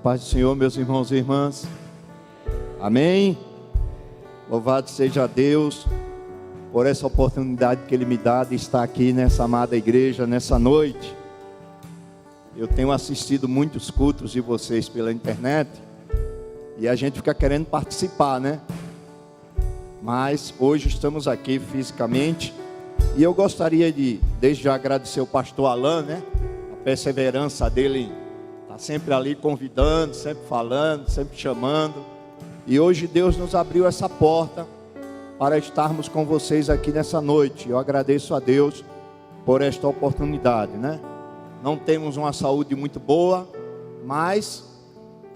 paz do Senhor, meus irmãos e irmãs. Amém. Louvado seja Deus por essa oportunidade que Ele me dá de estar aqui nessa amada igreja, nessa noite. Eu tenho assistido muitos cultos de vocês pela internet e a gente fica querendo participar, né? Mas hoje estamos aqui fisicamente e eu gostaria de, desde já, agradecer o pastor Alain, né? A perseverança dele, está sempre ali convidando, sempre falando, sempre chamando. E hoje Deus nos abriu essa porta para estarmos com vocês aqui nessa noite. Eu agradeço a Deus por esta oportunidade, né? Não temos uma saúde muito boa, mas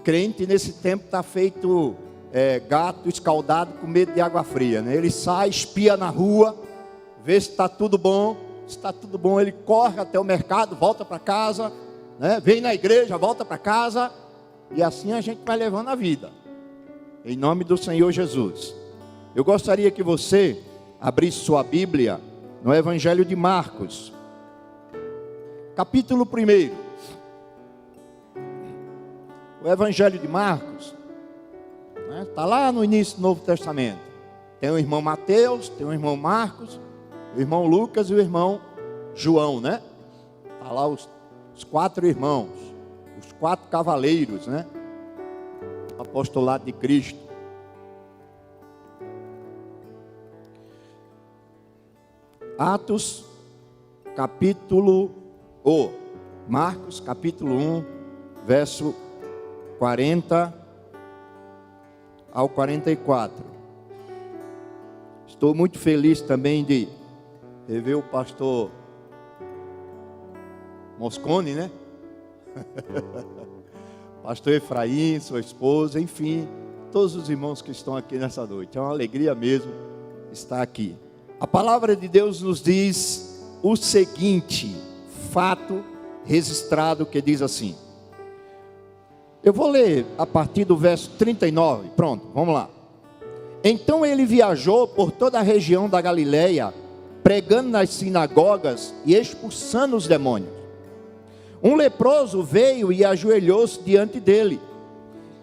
crente nesse tempo está feito gato escaldado com medo de água fria, né? Ele sai, espia na rua, vê se está tudo bom. Se está tudo bom, ele corre até o mercado, volta para casa, né? Vem na igreja, volta para casa, e assim a gente vai levando a vida, em nome do Senhor Jesus. Eu gostaria que você abrisse sua Bíblia no Evangelho de Marcos, capítulo 1. O Evangelho de Marcos está lá no início do Novo Testamento. Tem o irmão Mateus, tem o irmão Marcos, o irmão Lucas e o irmão João, né? Está lá os 4 irmãos, os 4 cavaleiros, né? Apostolado de Cristo. Atos, Marcos, capítulo 1, verso 40 ao 44. Estou muito feliz também de rever o pastor Moscone, né? Pastor Efraim, sua esposa, enfim, todos os irmãos que estão aqui nessa noite. É uma alegria mesmo estar aqui. A palavra de Deus nos diz o seguinte, fato registrado, que diz assim. Eu vou ler a partir do verso 39, pronto, vamos lá. Então ele viajou por toda a região da Galileia, pregando nas sinagogas e expulsando os demônios. Um leproso veio e ajoelhou-se diante dele,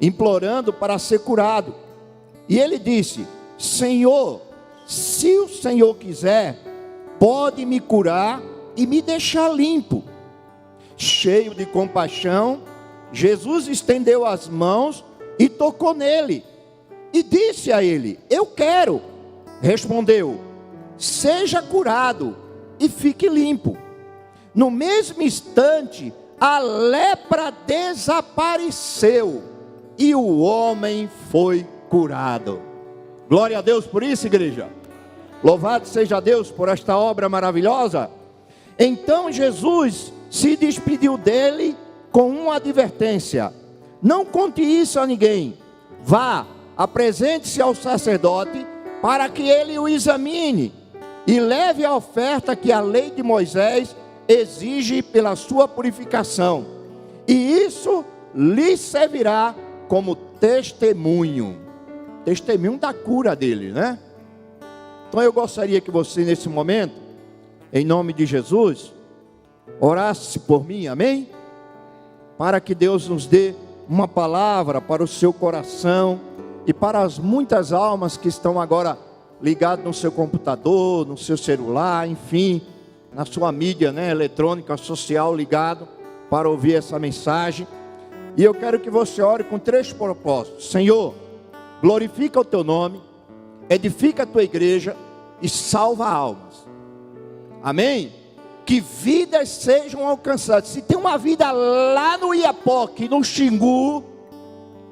implorando para ser curado. E ele disse: Senhor, se o Senhor quiser, pode me curar e me deixar limpo. Cheio de compaixão, Jesus estendeu as mãos e tocou nele. E disse a ele: eu quero. Respondeu: seja curado e fique limpo. No mesmo instante, a lepra desapareceu e o homem foi curado. Glória a Deus por isso, igreja. Louvado seja Deus por esta obra maravilhosa. Então Jesus se despediu dele com uma advertência: não conte isso a ninguém. Vá, apresente-se ao sacerdote para que ele o examine e leve a oferta que a lei de Moisés exige pela sua purificação, e isso lhe servirá como testemunho da cura dele, né? Então eu gostaria que você nesse momento, em nome de Jesus, orasse por mim, amém? Para que Deus nos dê uma palavra para o seu coração e para as muitas almas que estão agora ligadas no seu computador, no seu celular, enfim, na sua mídia, né, eletrônica, social, ligado para ouvir essa mensagem. E eu quero que você ore com 3 propósitos. Senhor, glorifica o teu nome, edifica a tua igreja e salva almas. Amém? Que vidas sejam alcançadas. Se tem uma vida lá no Iapoque, no Xingu,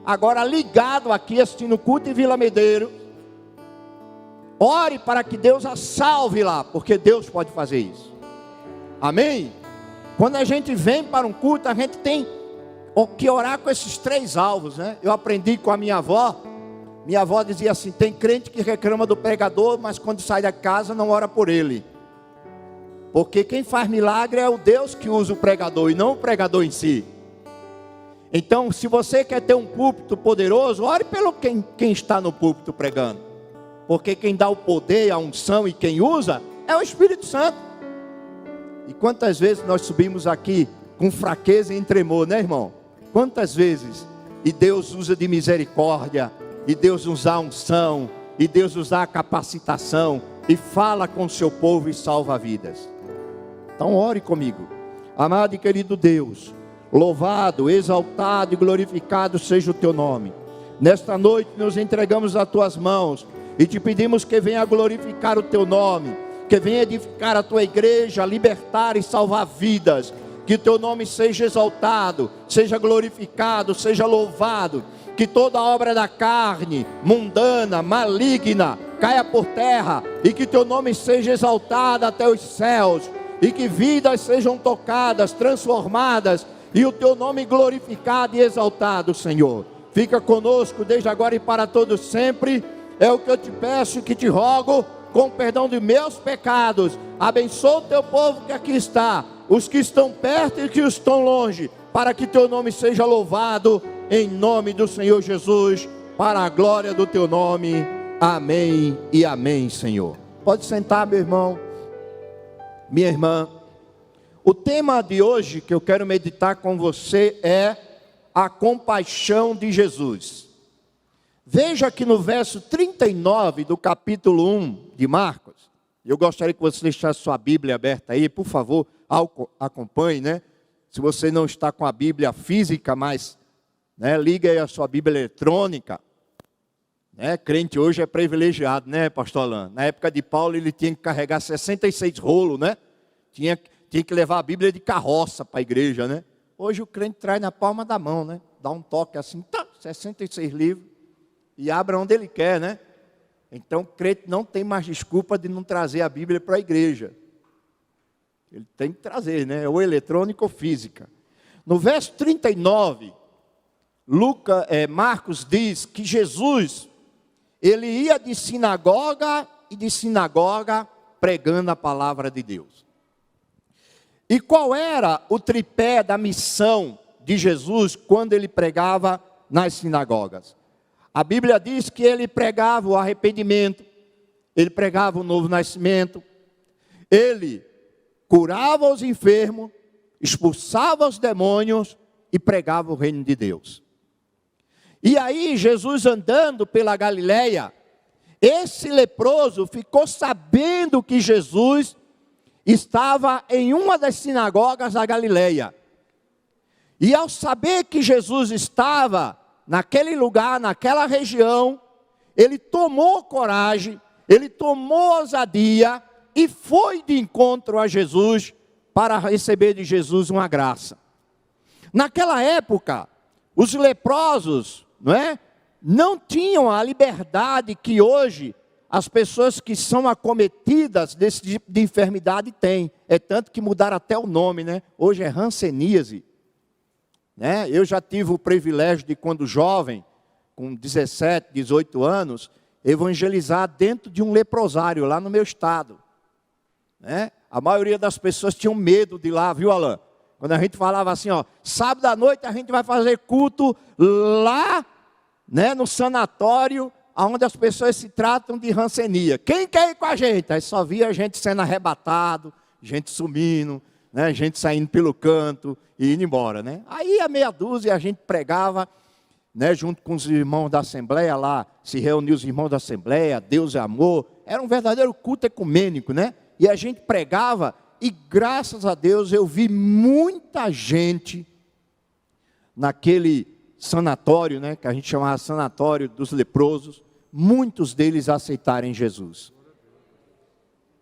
agora ligado aqui assistindo o culto em Vila Medeiro, ore para que Deus a salve lá, porque Deus pode fazer isso. Amém? Quando a gente vem para um culto, a gente tem que orar com esses 3 alvos, né? Eu aprendi com a minha avó. Minha avó dizia assim: tem crente que reclama do pregador, mas quando sai da casa não ora por ele. Porque quem faz milagre é o Deus que usa o pregador e não o pregador em si. Então, se você quer ter um púlpito poderoso, ore pelo quem está no púlpito pregando. Porque quem dá o poder, a unção e quem usa é o Espírito Santo. E quantas vezes nós subimos aqui com fraqueza e em tremor, né, irmão? Quantas vezes e Deus usa de misericórdia, e Deus nos dá unção, e Deus nos dá capacitação, e fala com o seu povo e salva vidas. Então ore comigo. Amado e querido Deus, louvado, exaltado e glorificado seja o teu nome. Nesta noite nos entregamos às tuas mãos e te pedimos que venha glorificar o teu nome, que venha edificar a tua igreja, libertar e salvar vidas. Que teu nome seja exaltado, seja glorificado, seja louvado. Que toda obra da carne, mundana, maligna, caia por terra, e que teu nome seja exaltado até os céus, e que vidas sejam tocadas, transformadas, e o teu nome glorificado e exaltado, Senhor. Fica conosco desde agora e para todos sempre. É o que eu te peço e que te rogo, com perdão de meus pecados. Abençoa o teu povo que aqui está, os que estão perto e que estão longe, para que teu nome seja louvado, em nome do Senhor Jesus, para a glória do teu nome. Amém e amém, Senhor. Pode sentar, meu irmão, minha irmã. O tema de hoje que eu quero meditar com você é a compaixão de Jesus. Veja que no verso 39 do capítulo 1 de Marcos, eu gostaria que você deixasse sua Bíblia aberta aí, por favor, acompanhe, né? Se você não está com a Bíblia física, mas liga aí a sua Bíblia eletrônica. Crente hoje é privilegiado, né, pastor Alain? Na época de Paulo ele tinha que carregar 66 rolos, né? Tinha que levar a Bíblia de carroça para a igreja, né? Hoje o crente traz na palma da mão, né? Dá um toque assim, 66 livros, e abre onde ele quer, né? Então o crente não tem mais desculpa de não trazer a Bíblia para a igreja. Ele tem que trazer, né? Ou eletrônica ou física. No verso 39, Marcos diz que Jesus, ele ia de sinagoga e de sinagoga pregando a palavra de Deus. E qual era o tripé da missão de Jesus quando ele pregava nas sinagogas? A Bíblia diz que ele pregava o arrependimento, ele pregava o novo nascimento, ele curava os enfermos, expulsava os demônios e pregava o reino de Deus. E aí Jesus andando pela Galileia, esse leproso ficou sabendo que Jesus estava em uma das sinagogas da Galileia. E ao saber que Jesus estava naquele lugar, naquela região, ele tomou coragem, ele tomou ousadia e foi de encontro a Jesus para receber de Jesus uma graça. Naquela época, os leprosos, não tinham a liberdade que hoje as pessoas que são acometidas desse tipo de enfermidade têm. É tanto que mudaram até o nome, né? Hoje é hanseníase. Eu já tive o privilégio de, quando jovem, com 17, 18 anos, evangelizar dentro de um leprosário lá no meu estado. A maioria das pessoas tinham medo de ir lá, viu, Alain? Quando a gente falava assim, sábado à noite a gente vai fazer culto lá, no sanatório, onde as pessoas se tratam de rancenia. Quem quer ir com a gente? Aí só via gente sendo arrebatado, gente sumindo, gente saindo pelo canto e indo embora, Aí a meia dúzia a gente pregava, junto com os irmãos da Assembleia lá, se reuniam os irmãos da Assembleia, Deus é amor. Era um verdadeiro culto ecumênico, E a gente pregava, e graças a Deus eu vi muita gente naquele sanatório, que a gente chamava sanatório dos leprosos, muitos deles aceitarem Jesus.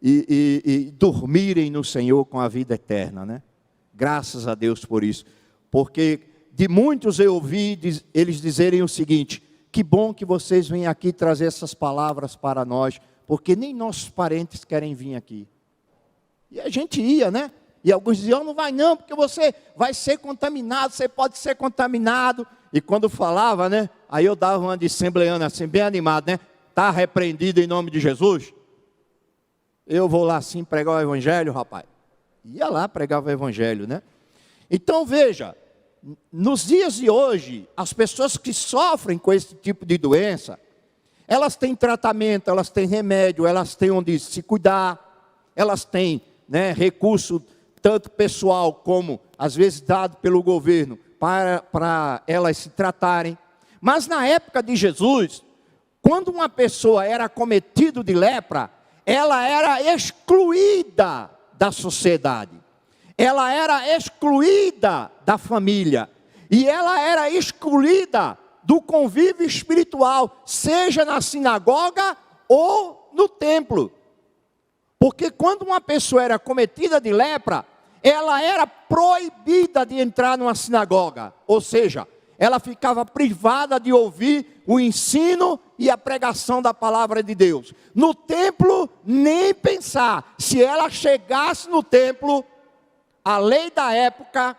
E dormirem no Senhor com a vida eterna, Graças a Deus por isso. Porque de muitos eu ouvi eles dizerem o seguinte: que bom que vocês vêm aqui trazer essas palavras para nós, porque nem nossos parentes querem vir aqui. E a gente ia, E alguns diziam: não vai não, porque você vai ser contaminado, você pode ser contaminado. E quando falava, aí eu dava uma de assembleana assim, bem animado, Está repreendido em nome de Jesus? Eu vou lá assim pregar o evangelho, rapaz. Ia lá pregar o evangelho, Então veja, nos dias de hoje, as pessoas que sofrem com esse tipo de doença, elas têm tratamento, elas têm remédio, elas têm onde se cuidar, elas têm recurso tanto pessoal como às vezes dado pelo governo para elas se tratarem. Mas na época de Jesus, quando uma pessoa era acometida de lepra, ela era excluída da sociedade, ela era excluída da família, e ela era excluída do convívio espiritual, seja na sinagoga ou no templo. Porque quando uma pessoa era acometida de lepra, ela era proibida de entrar numa sinagoga, ou seja, ela ficava privada de ouvir o ensino e a pregação da palavra de Deus. No templo, nem pensar. Se ela chegasse no templo, a lei da época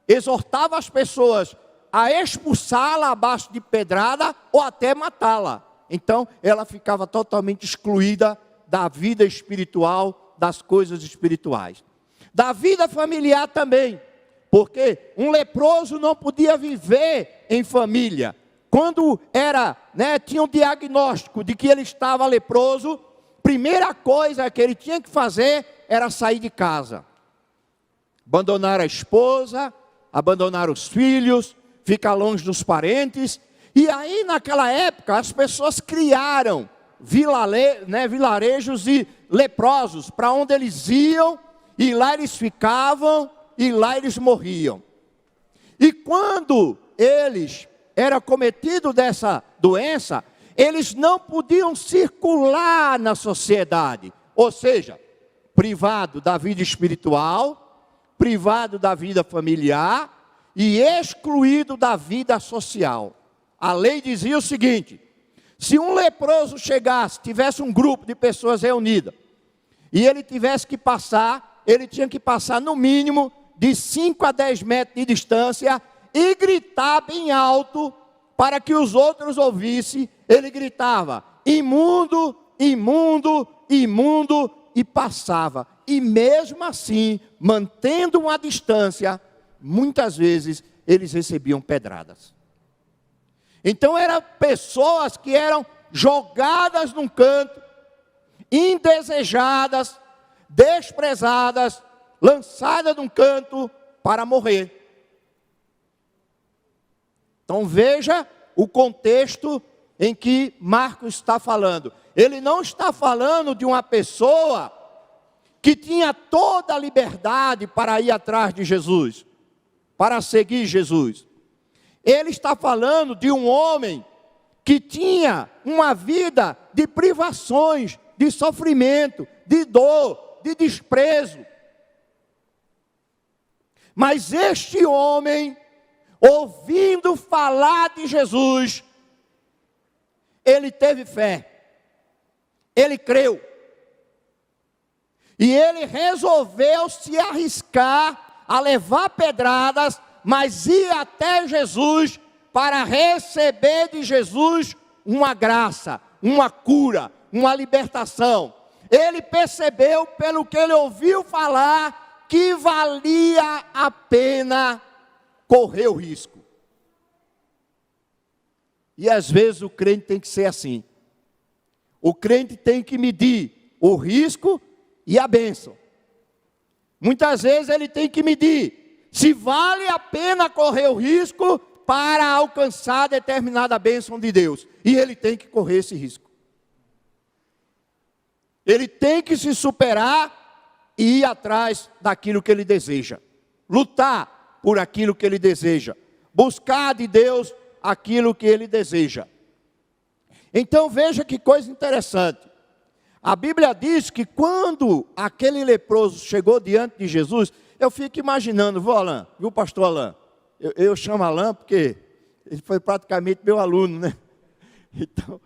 exortava as pessoas a expulsá-la abaixo de pedrada ou até matá-la. Então, ela ficava totalmente excluída da vida espiritual, das coisas espirituais. Da vida familiar também, porque um leproso não podia viver em família. Quando tinha um diagnóstico de que ele estava leproso, primeira coisa que ele tinha que fazer era sair de casa. Abandonar a esposa, abandonar os filhos, ficar longe dos parentes. E aí naquela época as pessoas criaram vilarejos e leprosos, para onde eles iam, e lá eles ficavam, e lá eles morriam. E quando eles eram cometidos dessa doença, eles não podiam circular na sociedade, ou seja, privado da vida espiritual, privado da vida familiar e excluído da vida social. A lei dizia o seguinte: se um leproso chegasse, tivesse um grupo de pessoas reunidas, e ele tinha que passar no mínimo de 5 a 10 metros de distância e gritar bem alto para que os outros ouvissem. Ele gritava: imundo, imundo, imundo, e passava. E mesmo assim, mantendo uma distância, muitas vezes eles recebiam pedradas. Então eram pessoas que eram jogadas num canto, indesejadas, desprezadas, lançadas num canto para morrer. Então veja o contexto em que Marcos está falando. Ele não está falando de uma pessoa que tinha toda a liberdade para ir atrás de Jesus, para seguir Jesus. Ele está falando de um homem que tinha uma vida de privações, de sofrimento, de dor, de desprezo. Mas este homem, ouvindo falar de Jesus, ele teve fé, ele creu, e ele resolveu se arriscar a levar pedradas, mas ir até Jesus para receber de Jesus uma graça, uma cura, uma libertação. Ele percebeu, pelo que ele ouviu falar, que valia a pena correr o risco. E às vezes o crente tem que ser assim. O crente tem que medir o risco e a bênção. Muitas vezes ele tem que medir se vale a pena correr o risco para alcançar determinada bênção de Deus. E ele tem que correr esse risco. Ele tem que se superar e ir atrás daquilo que ele deseja. Lutar por aquilo que ele deseja. Buscar de Deus aquilo que ele deseja. Então veja que coisa interessante. A Bíblia diz que quando aquele leproso chegou diante de Jesus, eu fico imaginando, viu pastor Alain? Eu chamo Alain porque ele foi praticamente meu aluno, né? Então,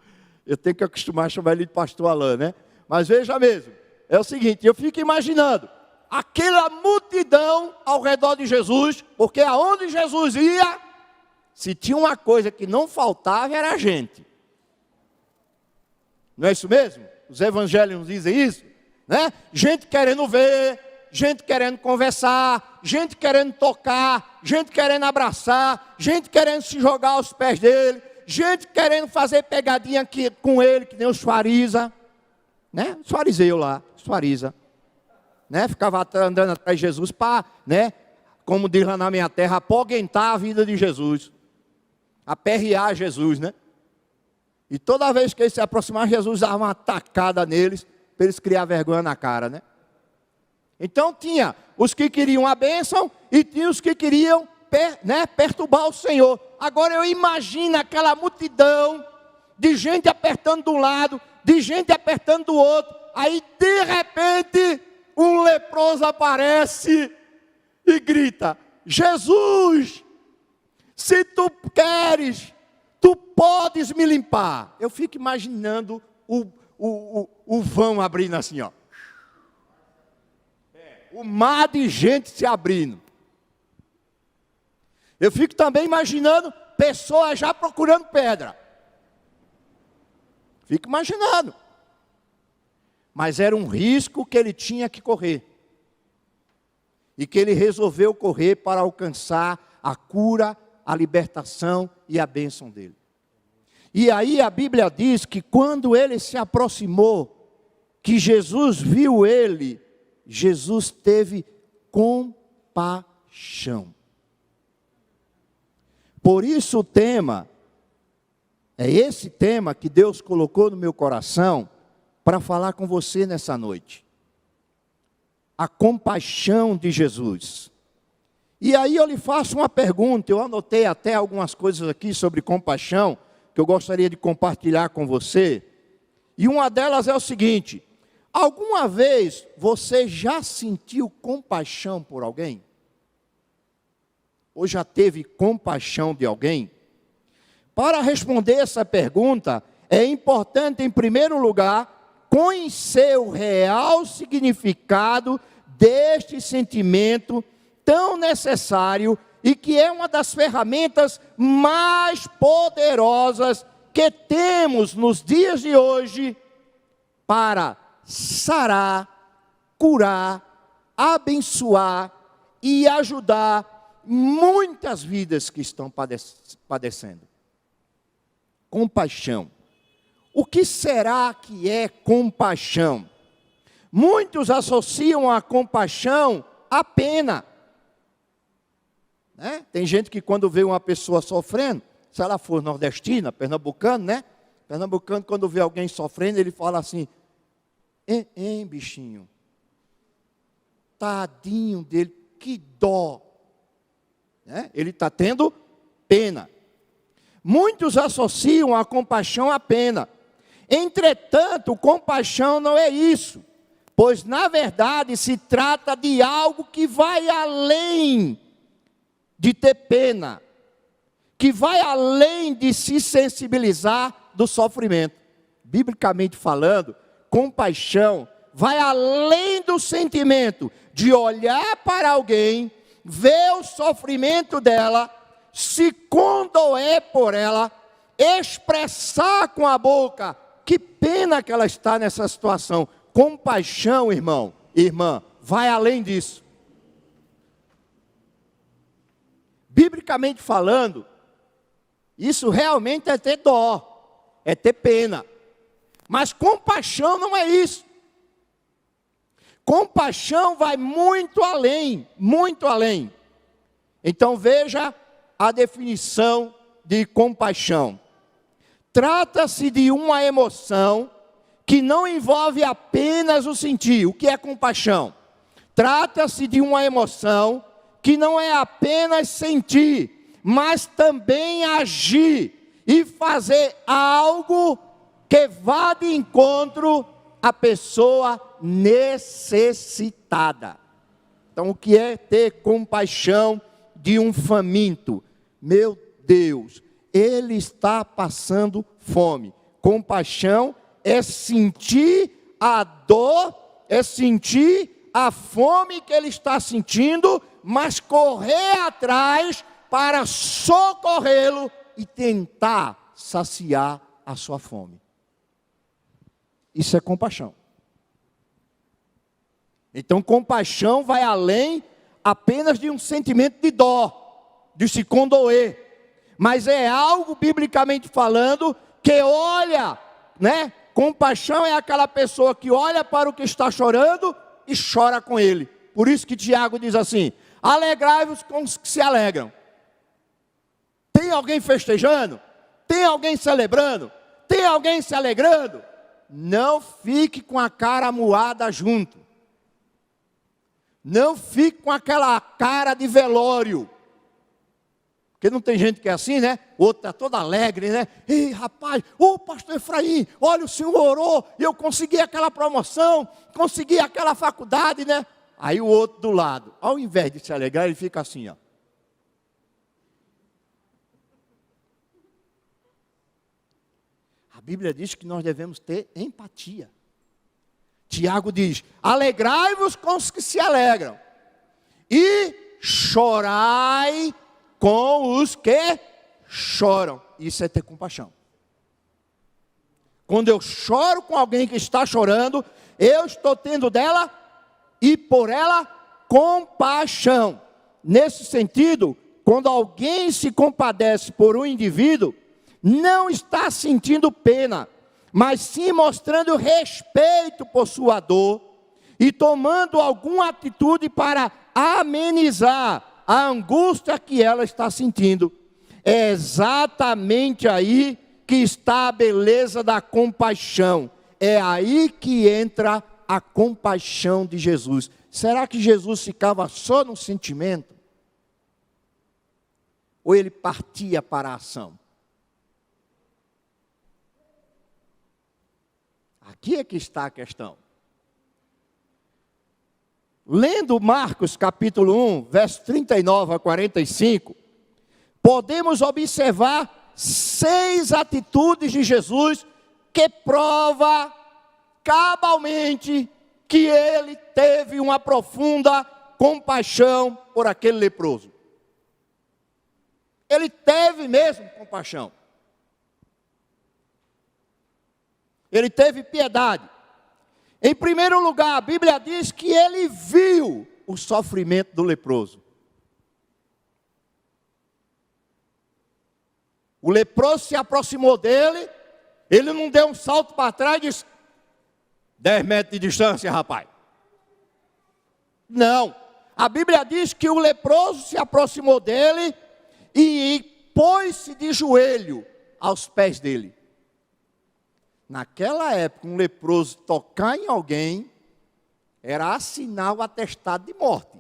eu tenho que acostumar a chamar ele de pastor Alain, né? Mas veja mesmo, é o seguinte, eu fico imaginando aquela multidão ao redor de Jesus, porque aonde Jesus ia, se tinha uma coisa que não faltava, era a gente. Não é isso mesmo? Os evangelhos dizem isso, né? Gente querendo ver, gente querendo conversar, gente querendo tocar, gente querendo abraçar, gente querendo se jogar aos pés dele, gente querendo fazer pegadinha aqui com ele, que nem os fariseus, né? Os fariseus lá, os fariseus, né? Ficava andando atrás de Jesus para, né? como diz lá na minha terra, apoguentar a vida de Jesus, aperrear Jesus, né? E toda vez que eles se aproximavam, Jesus dava uma tacada neles, para eles criar vergonha na cara, né? Então tinha os que queriam a bênção e tinha os que queriam perturbar o Senhor. Agora eu imagino aquela multidão de gente apertando de um lado, de gente apertando do outro. Aí de repente um leproso aparece e grita: Jesus, se tu queres, tu podes me limpar. Eu fico imaginando o vão abrindo assim, ó. O mar de gente se abrindo. Eu fico também imaginando pessoas já procurando pedra. Fico imaginando. Mas era um risco que ele tinha que correr. E que ele resolveu correr para alcançar a cura, a libertação e a bênção dele. E aí a Bíblia diz que quando ele se aproximou, que Jesus viu ele, Jesus teve compaixão. Por isso o tema, é esse tema que Deus colocou no meu coração para falar com você nessa noite. A compaixão de Jesus. E aí eu lhe faço uma pergunta, eu anotei até algumas coisas aqui sobre compaixão, que eu gostaria de compartilhar com você. E uma delas é o seguinte: alguma vez você já sentiu compaixão por alguém? Ou já teve compaixão de alguém? Para responder essa pergunta, é importante, em primeiro lugar, conhecer o real significado deste sentimento tão necessário e que é uma das ferramentas mais poderosas que temos nos dias de hoje para sarar, curar, abençoar e ajudar muitas vidas que estão padecendo. Compaixão. O que será que é compaixão? Muitos associam a compaixão à pena. Né? Tem gente que quando vê uma pessoa sofrendo, se ela for nordestina, pernambucano, né? Pernambucano, quando vê alguém sofrendo, ele fala assim: hein, bichinho, tadinho dele, que dó. Né? Ele está tendo pena. Muitos associam a compaixão à pena. Entretanto, compaixão não é isso, pois na verdade se trata de algo que vai além de ter pena, que vai além de se sensibilizar do sofrimento. Biblicamente falando, compaixão vai além do sentimento de olhar para alguém, ver o sofrimento dela, se condoer por ela, expressar com a boca que pena que ela está nessa situação. Compaixão, irmão, irmã, vai além disso. Biblicamente falando, isso realmente é ter dó, é ter pena. Mas compaixão não é isso. Compaixão vai muito além, muito além. Então veja a definição de compaixão. Trata-se de uma emoção que não envolve apenas o sentir. O que é compaixão? Trata-se de uma emoção que não é apenas sentir, mas também agir e fazer algo que vá de encontro à pessoa necessitada. Então, o que é ter compaixão de um faminto? Meu Deus, ele está passando fome. Compaixão é sentir a dor, é sentir a fome que ele está sentindo, mas correr atrás para socorrê-lo e tentar saciar a sua fome. Isso é compaixão. Então, compaixão vai além apenas de um sentimento de dó, de se condoer. Mas é algo, biblicamente falando, que olha, né? Compaixão é aquela pessoa que olha para o que está chorando e chora com ele. Por isso que Tiago diz assim: Alegrai-vos com os que se alegram. Tem alguém festejando? Tem alguém celebrando? Tem alguém se alegrando? Não fique com a cara moada junto. Não fique com aquela cara de velório. Porque não tem gente que é assim, né? O outro está todo alegre, né? Ei, rapaz, pastor Efraim, olha, o senhor orou, e eu consegui aquela promoção, consegui aquela faculdade, né? Aí o outro do lado, ao invés de se alegrar, ele fica assim, ó. A Bíblia diz que nós devemos ter empatia. Tiago diz: alegrai-vos com os que se alegram, e chorai com os que choram. Isso é ter compaixão. Quando eu choro com alguém que está chorando, eu estou tendo dela e por ela compaixão. Nesse sentido, quando alguém se compadece por um indivíduo, não está sentindo pena, mas sim mostrando respeito por sua dor e tomando alguma atitude para amenizar a angústia que ela está sentindo. É exatamente aí que está a beleza da compaixão. É aí que entra a compaixão de Jesus. Será que Jesus ficava só no sentimento? Ou ele partia para a ação? Aqui é que está a questão. Lendo Marcos capítulo 1, verso 39 a 45, podemos observar 6 atitudes de Jesus que prova cabalmente que ele teve uma profunda compaixão por aquele leproso. Ele teve mesmo compaixão. Ele teve piedade. Em primeiro lugar, a Bíblia diz que ele viu o sofrimento do leproso. O leproso se aproximou dele, ele não deu um salto para trás e disse: 10 metros de distância, rapaz. Não, a Bíblia diz que o leproso se aproximou dele e pôs-se de joelho aos pés dele. Naquela época, um leproso tocar em alguém era assinar o atestado de morte.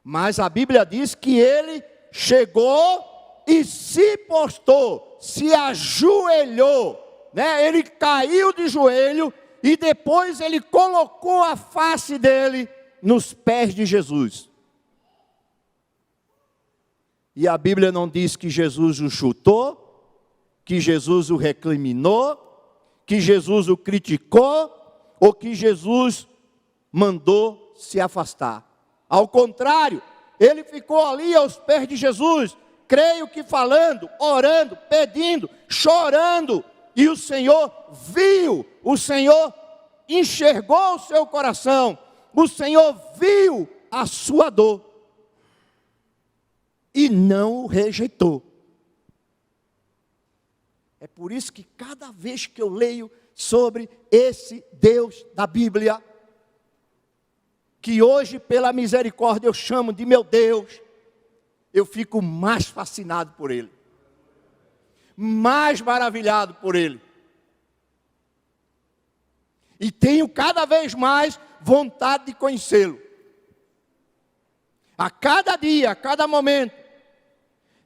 Mas a Bíblia diz que ele chegou e se postou, se ajoelhou, né? Ele caiu de joelho e depois ele colocou a face dele nos pés de Jesus. E a Bíblia não diz que Jesus o chutou, que Jesus o recriminou, que Jesus o criticou, ou que Jesus mandou se afastar. Ao contrário, ele ficou ali aos pés de Jesus, creio que falando, orando, pedindo, chorando, e o Senhor viu, o Senhor enxergou o seu coração, o Senhor viu a sua dor, e não o rejeitou. É por isso que cada vez que eu leio sobre esse Deus da Bíblia, que hoje pela misericórdia eu chamo de meu Deus, eu fico mais fascinado por Ele, mais maravilhado por Ele. E tenho cada vez mais vontade de conhecê-lo. A cada dia, a cada momento,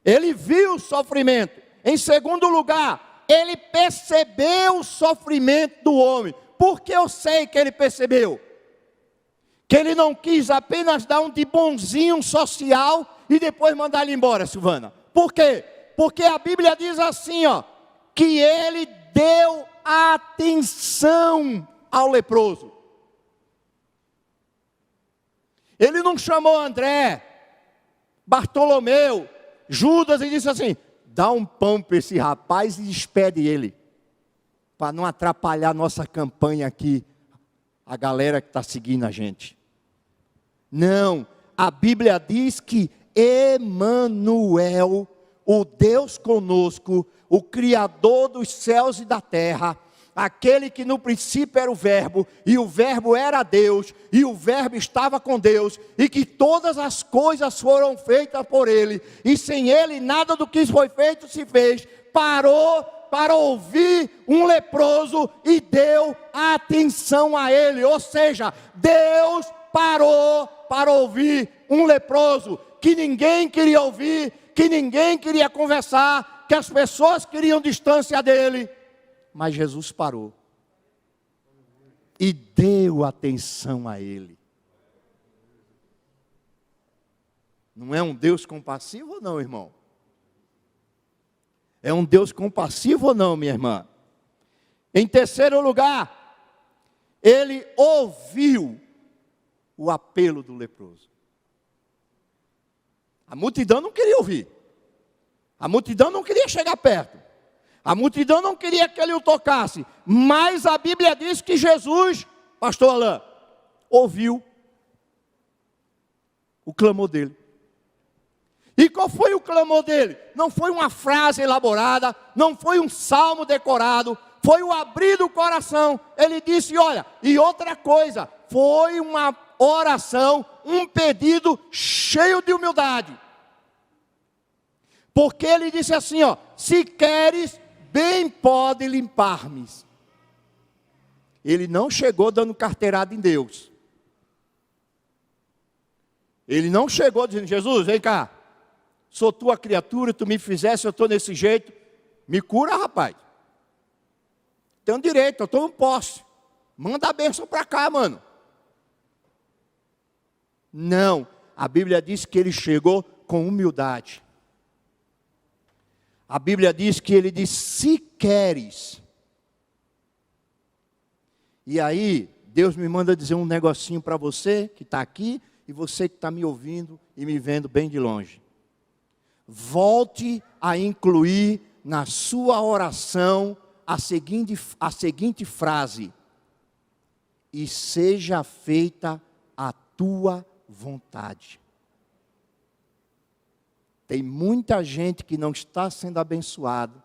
Ele viu o sofrimento. Em segundo lugar, ele percebeu o sofrimento do homem. Por que eu sei que ele percebeu? Que ele não quis apenas dar um de bonzinho social e depois mandar ele embora, Silvana. Por quê? Porque a Bíblia diz assim, ó, que ele deu atenção ao leproso. Ele não chamou André, Bartolomeu, Judas e disse assim: dá um pão para esse rapaz e despede ele, para não atrapalhar a nossa campanha aqui, a galera que está seguindo a gente. Não, a Bíblia diz que Emanuel, o Deus conosco, o Criador dos céus e da terra, aquele que no princípio era o Verbo, e o Verbo era Deus, e o Verbo estava com Deus, e que todas as coisas foram feitas por Ele, e sem Ele nada do que foi feito se fez. Parou para ouvir um leproso e deu atenção a ele. Ou seja, Deus parou para ouvir um leproso que ninguém queria ouvir, que ninguém queria conversar, que as pessoas queriam distância dele. Mas Jesus parou e deu atenção a ele. Não é um Deus compassivo ou não, irmão? É um Deus compassivo ou não, minha irmã? Em terceiro lugar, ele ouviu o apelo do leproso. A multidão não queria ouvir. A multidão não queria chegar perto. A multidão não queria que ele o tocasse. Mas a Bíblia diz que Jesus, pastor Alain, ouviu o clamor dele. E qual foi o clamor dele? Não foi uma frase elaborada, não foi um salmo decorado, foi o abrir do coração. Ele disse, olha, e outra coisa, foi uma oração, um pedido cheio de humildade. Porque ele disse assim, ó, se queres, bem pode limpar-me. Ele não chegou dando carteirada em Deus. Ele não chegou dizendo, Jesus, vem cá. Sou tua criatura, tu me fizesse, eu estou nesse jeito. Me cura, rapaz. Tenho direito, eu estou no posse. Manda a bênção para cá, mano. Não, a Bíblia diz que ele chegou com humildade. A Bíblia diz que ele disse, se queres. E aí, Deus me manda dizer um negocinho para você que está aqui e você que está me ouvindo e me vendo bem de longe. Volte a incluir na sua oração a seguinte frase: e seja feita a tua vontade. Tem muita gente que não está sendo abençoado,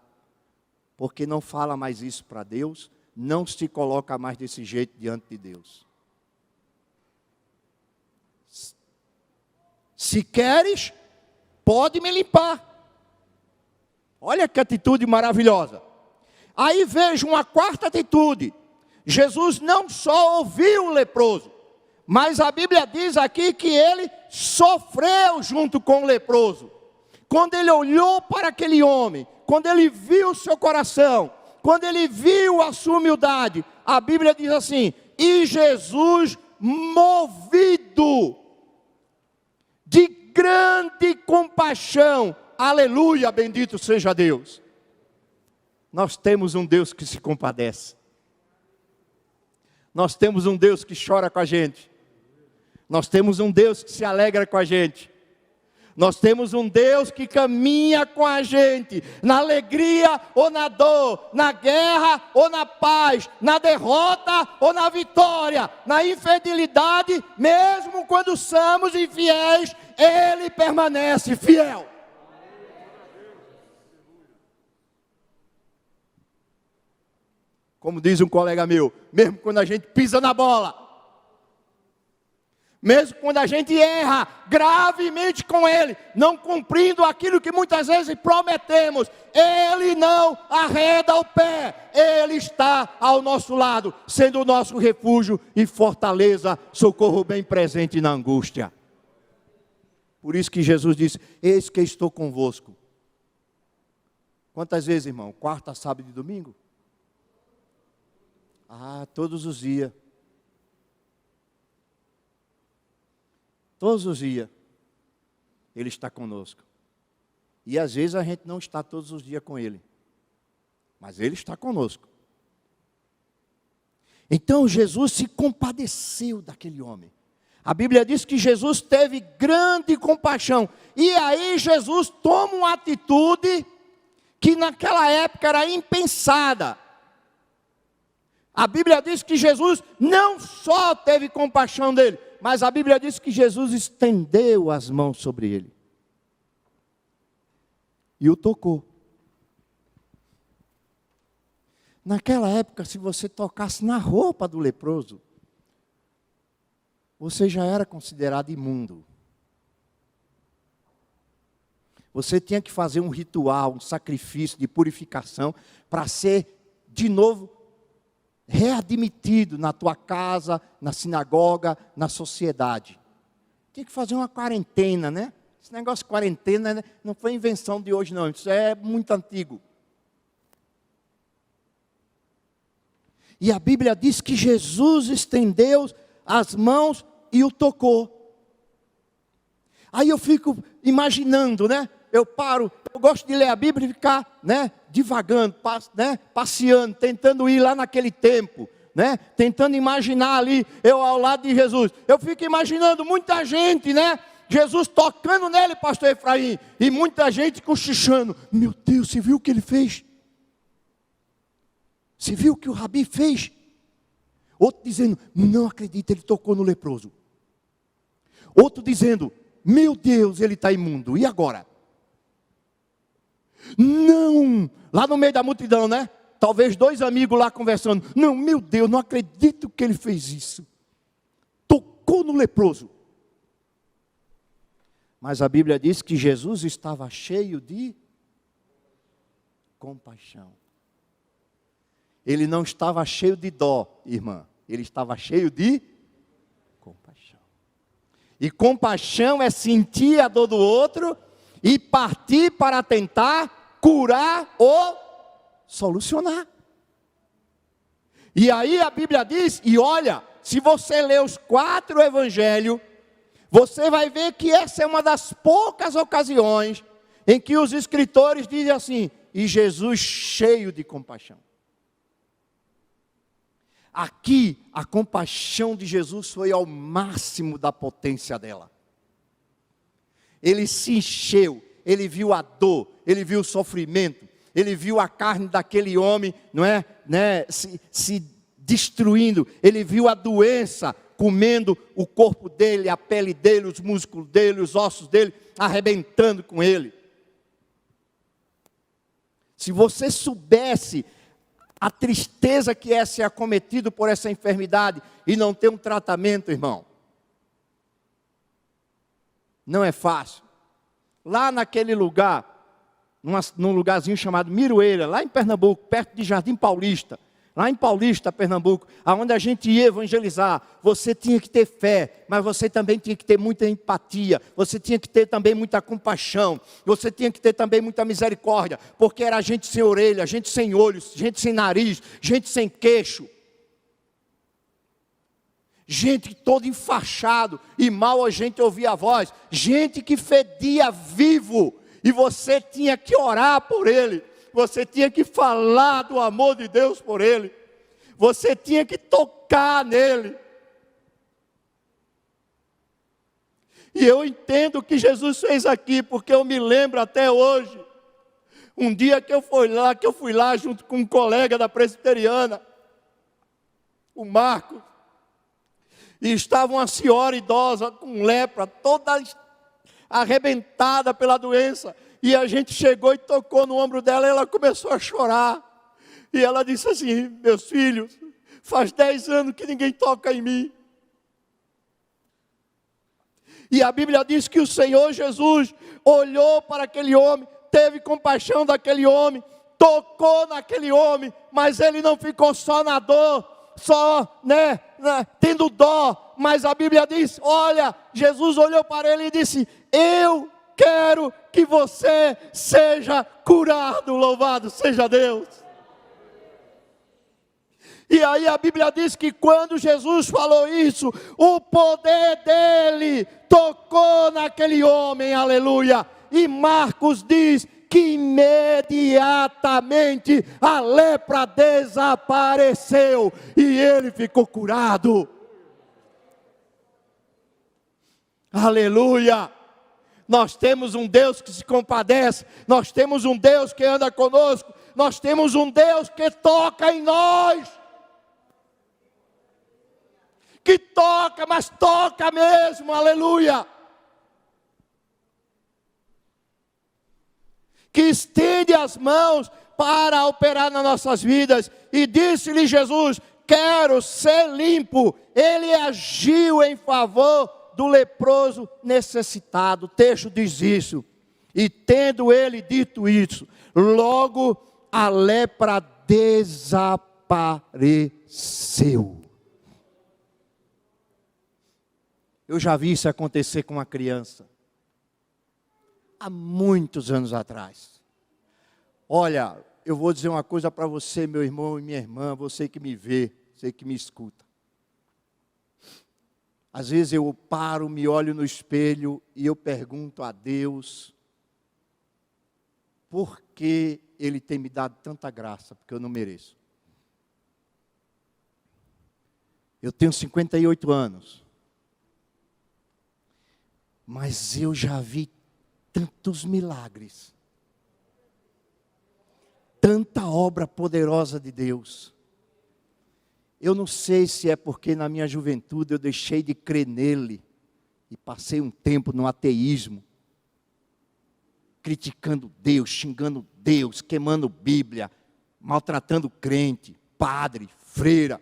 porque não fala mais isso para Deus, não se coloca mais desse jeito diante de Deus. Se queres, pode me limpar. Olha que atitude maravilhosa. Aí vejo uma quarta atitude. Jesus não só ouviu o leproso, mas a Bíblia diz aqui que ele sofreu junto com o leproso. Quando ele olhou para aquele homem, quando ele viu o seu coração, quando ele viu a sua humildade, a Bíblia diz assim, e Jesus, movido de grande compaixão, aleluia, bendito seja Deus. Nós temos um Deus que se compadece. Nós temos um Deus que chora com a gente. Nós temos um Deus que se alegra com a gente. Nós temos um Deus que caminha com a gente, na alegria ou na dor, na guerra ou na paz, na derrota ou na vitória, na infidelidade, mesmo quando somos infiéis, Ele permanece fiel. Como diz um colega meu, mesmo quando a gente pisa na bola, mesmo quando a gente erra gravemente com Ele, não cumprindo aquilo que muitas vezes prometemos, Ele não arreda o pé, Ele está ao nosso lado, sendo o nosso refúgio e fortaleza, socorro bem presente na angústia. Por isso que Jesus disse, eis que estou convosco. Quantas vezes, irmão? Quarta, sábado e domingo? Ah, todos os dias. Todos os dias, Ele está conosco. E às vezes a gente não está todos os dias com Ele. Mas Ele está conosco. Então Jesus se compadeceu daquele homem. A Bíblia diz que Jesus teve grande compaixão. E aí Jesus toma uma atitude que naquela época era impensada. A Bíblia diz que Jesus não só teve compaixão dele, mas a Bíblia diz que Jesus estendeu as mãos sobre ele. E o tocou. Naquela época, se você tocasse na roupa do leproso, você já era considerado imundo. Você tinha que fazer um ritual, um sacrifício de purificação para ser de novo readmitido na tua casa, na sinagoga, na sociedade. Tinha que fazer uma quarentena, né? Esse negócio de quarentena, né, não foi invenção de hoje não, isso é muito antigo. E a Bíblia diz que Jesus estendeu as mãos e o tocou. Aí eu fico imaginando, né? Eu gosto de ler a Bíblia e ficar, né, divagando, passeando, tentando ir lá naquele tempo, né? Tentando imaginar ali, eu ao lado de Jesus. Eu fico imaginando muita gente, né? Jesus tocando nele, pastor Efraim, e muita gente cochichando. Meu Deus, você viu o que ele fez? Você viu o que o Rabi fez? Outro dizendo, não acredito, ele tocou no leproso. Outro dizendo, meu Deus, ele está imundo, e agora? Não, lá no meio da multidão, né? Talvez 2 amigos lá conversando. Não, meu Deus, não acredito que ele fez isso. Tocou no leproso. Mas a Bíblia diz que Jesus estava cheio de compaixão. Ele não estava cheio de dó, irmã. Ele estava cheio de compaixão. E compaixão é sentir a dor do outro e partir para tentar curar ou solucionar. E aí a Bíblia diz, e olha, se você ler os 4 evangelhos, você vai ver que essa é uma das poucas ocasiões em que os escritores dizem assim, e Jesus cheio de compaixão. Aqui, a compaixão de Jesus foi ao máximo da potência dela. Ele se encheu, ele viu a dor, ele viu o sofrimento, ele viu a carne daquele homem, não é, se destruindo, ele viu a doença comendo o corpo dele, a pele dele, os músculos dele, os ossos dele, arrebentando com ele. Se você soubesse a tristeza que é ser acometido por essa enfermidade e não ter um tratamento, irmão. Não é fácil. Lá naquele lugar, num lugarzinho chamado Miroeira, lá em Pernambuco, perto de Jardim Paulista, lá em Paulista, Pernambuco, aonde a gente ia evangelizar, você tinha que ter fé, mas você também tinha que ter muita empatia, você tinha que ter também muita compaixão, você tinha que ter também muita misericórdia, porque era gente sem orelha, gente sem olhos, gente sem nariz, gente sem queixo, gente todo enfaixado, e mal a gente ouvia a voz, gente que fedia vivo, e você tinha que orar por ele, você tinha que falar do amor de Deus por ele, você tinha que tocar nele. E eu entendo o que Jesus fez aqui, porque eu me lembro até hoje, um dia que eu fui lá junto com um colega da presbiteriana, o Marcos, e estava uma senhora idosa com lepra, toda arrebentada pela doença, e a gente chegou e tocou no ombro dela, e ela começou a chorar, e ela disse assim, meus filhos, faz 10 anos que ninguém toca em mim, e a Bíblia diz que o Senhor Jesus olhou para aquele homem, teve compaixão daquele homem, tocou naquele homem, mas ele não ficou só na dor, só, tendo dó, mas a Bíblia diz, olha, Jesus olhou para ele e disse, eu quero que você seja curado, louvado seja Deus. E aí a Bíblia diz que quando Jesus falou isso, o poder dele tocou naquele homem, aleluia. E Marcos diz que imediatamente a lepra desapareceu e ele ficou curado. Aleluia. Nós temos um Deus que se compadece, nós temos um Deus que anda conosco, nós temos um Deus que toca em nós. Que toca, mas toca mesmo, aleluia. Que estende as mãos para operar nas nossas vidas. E disse-lhe Jesus: quero ser limpo. Ele agiu em favor do leproso necessitado. O texto diz isso. E tendo ele dito isso, logo a lepra desapareceu. Eu já vi isso acontecer com uma criança, há muitos anos atrás. Olha, eu vou dizer uma coisa para você, meu irmão e minha irmã, você que me vê, você que me escuta. Às vezes eu paro, me olho no espelho e eu pergunto a Deus, por que Ele tem me dado tanta graça? Porque eu não mereço. Eu tenho 58 anos. Mas eu já vi tantos milagres. Tanta obra poderosa de Deus. Eu não sei se é porque na minha juventude eu deixei de crer nele. E passei um tempo no ateísmo. Criticando Deus, xingando Deus, queimando Bíblia, maltratando crente, padre, freira,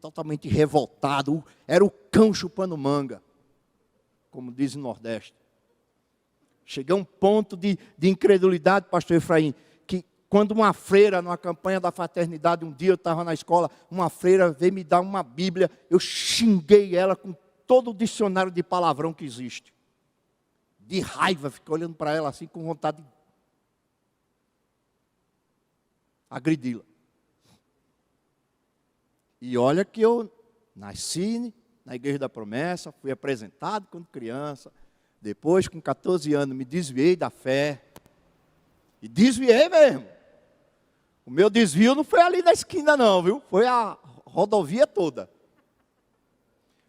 totalmente revoltado, era o cão chupando manga, como diz no Nordeste. Cheguei a um ponto de incredulidade, pastor Efraim, que quando uma freira, numa campanha da fraternidade, um dia eu estava na escola, uma freira veio me dar uma Bíblia, eu xinguei ela com todo o dicionário de palavrão que existe. De raiva, fiquei olhando para ela assim, com vontade de agredi-la. E olha que eu nasci na Igreja da Promessa, fui apresentado quando criança, depois com 14 anos me desviei da fé, e desviei mesmo. O meu desvio não foi ali da esquina não, viu? Foi a rodovia toda.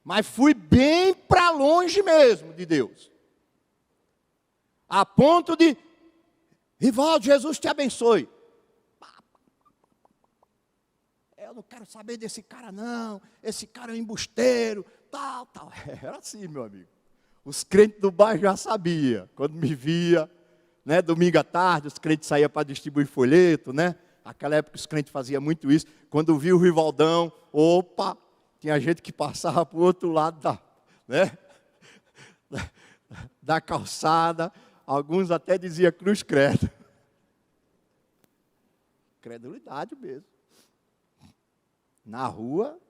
Mas fui bem para longe mesmo de Deus. A ponto de, Rivaldo, Jesus te abençoe. Eu não quero saber desse cara não, esse cara é um embusteiro, tal. Era assim, meu amigo. Os crentes do bairro já sabiam, quando me via, né, domingo à tarde, os crentes saíam para distribuir folheto, né? Naquela época os crentes faziam muito isso. Quando via o Rivaldão, opa, tinha gente que passava para o outro lado da calçada. Alguns até diziam cruz credo. Credulidade mesmo. Na rua,